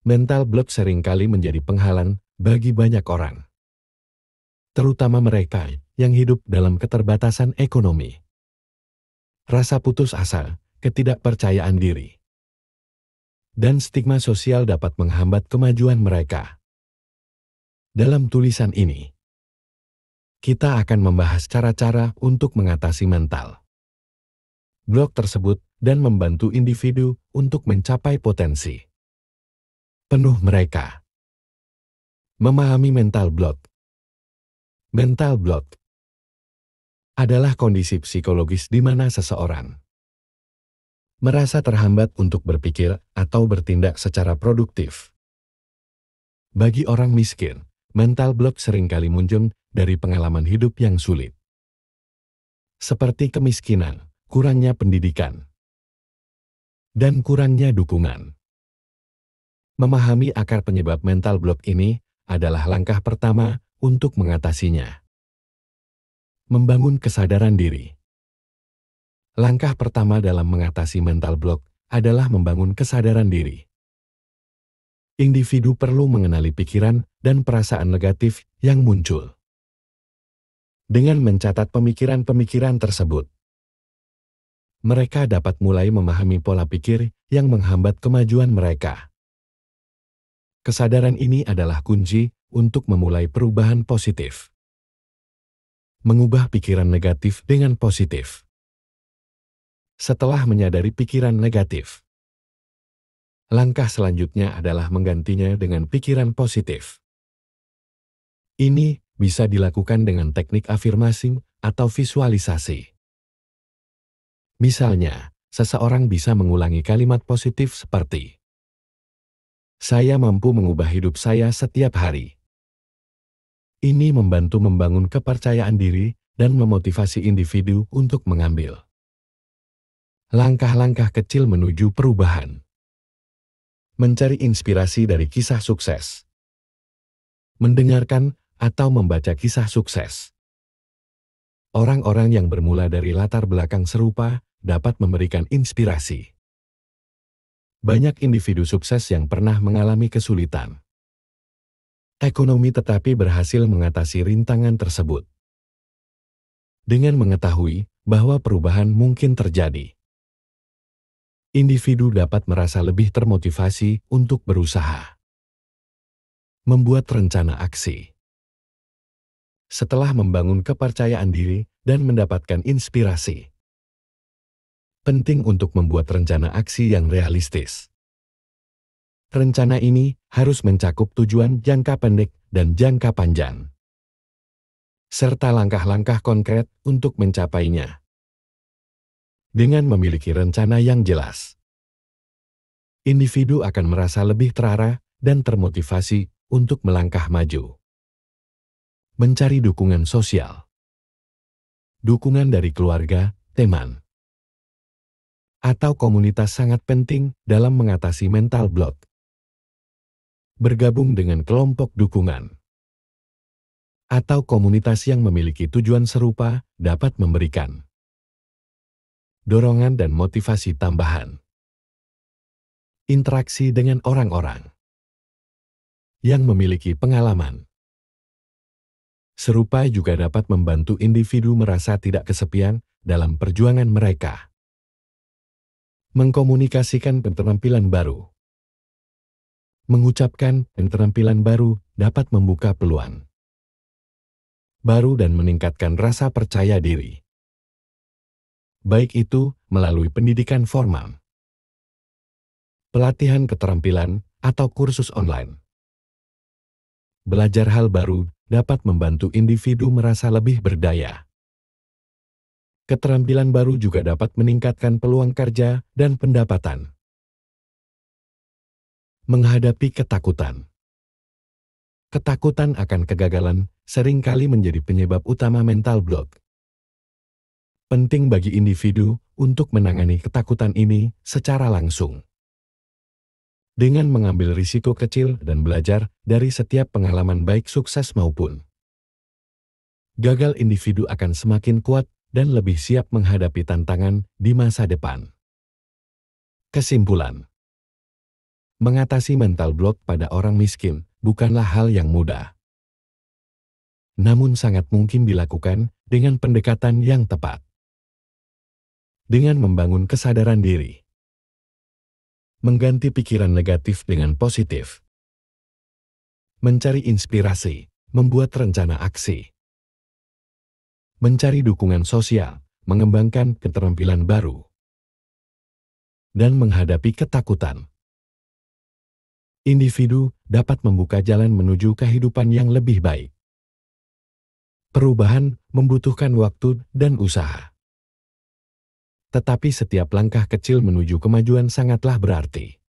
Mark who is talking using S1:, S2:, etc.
S1: Mental block seringkali menjadi penghalang bagi banyak orang, terutama mereka yang hidup dalam keterbatasan ekonomi. Rasa putus asa, ketidakpercayaan diri, dan stigma sosial dapat menghambat kemajuan mereka. Dalam tulisan ini, kita akan membahas cara-cara untuk mengatasi mental block tersebut dan membantu individu untuk mencapai potensi penuh mereka. Memahami mental block. Mental block adalah kondisi psikologis di mana seseorang merasa terhambat untuk berpikir atau bertindak secara produktif. Bagi orang miskin, mental block seringkali muncul dari pengalaman hidup yang sulit, seperti kemiskinan, kurangnya pendidikan, dan kurangnya dukungan. Memahami akar penyebab mental block ini adalah langkah pertama untuk mengatasinya. Membangun kesadaran diri. Langkah pertama dalam mengatasi mental block adalah membangun kesadaran diri. Individu perlu mengenali pikiran dan perasaan negatif yang muncul. Dengan mencatat pemikiran-pemikiran tersebut, mereka dapat mulai memahami pola pikir yang menghambat kemajuan mereka. Kesadaran ini adalah kunci untuk memulai perubahan positif. Mengubah pikiran negatif dengan positif. Setelah menyadari pikiran negatif, langkah selanjutnya adalah menggantinya dengan pikiran positif. Ini bisa dilakukan dengan teknik afirmasi atau visualisasi. Misalnya, seseorang bisa mengulangi kalimat positif seperti, "Saya mampu mengubah hidup saya setiap hari." Ini membantu membangun kepercayaan diri dan memotivasi individu untuk mengambil langkah-langkah kecil menuju perubahan. Mencari inspirasi dari kisah sukses. Mendengarkan atau membaca kisah sukses. Orang-orang yang bermula dari latar belakang serupa dapat memberikan inspirasi. Banyak individu sukses yang pernah mengalami kesulitan ekonomi tetapi berhasil mengatasi rintangan tersebut. Dengan mengetahui bahwa perubahan mungkin terjadi, individu dapat merasa lebih termotivasi untuk berusaha. Membuat rencana aksi. Setelah membangun kepercayaan diri dan mendapatkan inspirasi, penting untuk membuat rencana aksi yang realistis. Rencana ini harus mencakup tujuan jangka pendek dan jangka panjang, serta langkah-langkah konkret untuk mencapainya. Dengan memiliki rencana yang jelas, individu akan merasa lebih terarah dan termotivasi untuk melangkah maju. Mencari dukungan sosial. Dukungan dari keluarga, teman, atau komunitas sangat penting dalam mengatasi mental block. Bergabung dengan kelompok dukungan atau komunitas yang memiliki tujuan serupa dapat memberikan dorongan dan motivasi tambahan. Interaksi dengan orang-orang yang memiliki pengalaman serupa juga dapat membantu individu merasa tidak kesepian dalam perjuangan mereka. Mengkomunikasikan keterampilan baru. Mengucapkan keterampilan baru dapat membuka peluang baru dan meningkatkan rasa percaya diri. Baik itu melalui pendidikan formal, pelatihan keterampilan, atau kursus online. Belajar hal baru dapat membantu individu merasa lebih berdaya. Keterampilan baru juga dapat meningkatkan peluang kerja dan pendapatan. Menghadapi ketakutan. Ketakutan akan kegagalan seringkali menjadi penyebab utama mental block. Penting bagi individu untuk menangani ketakutan ini secara langsung. Dengan mengambil risiko kecil dan belajar dari setiap pengalaman baik sukses maupun gagal, individu akan semakin kuat dan lebih siap menghadapi tantangan di masa depan. Kesimpulan. Mengatasi mental block pada orang miskin bukanlah hal yang mudah. Namun sangat mungkin dilakukan dengan pendekatan yang tepat. Dengan membangun kesadaran diri. Mengganti pikiran negatif dengan positif. Mencari inspirasi, membuat rencana aksi. Mencari dukungan sosial, mengembangkan keterampilan baru. Dan menghadapi ketakutan. Individu dapat membuka jalan menuju kehidupan yang lebih baik. Perubahan membutuhkan waktu dan usaha. Tetapi setiap langkah kecil menuju kemajuan sangatlah berarti.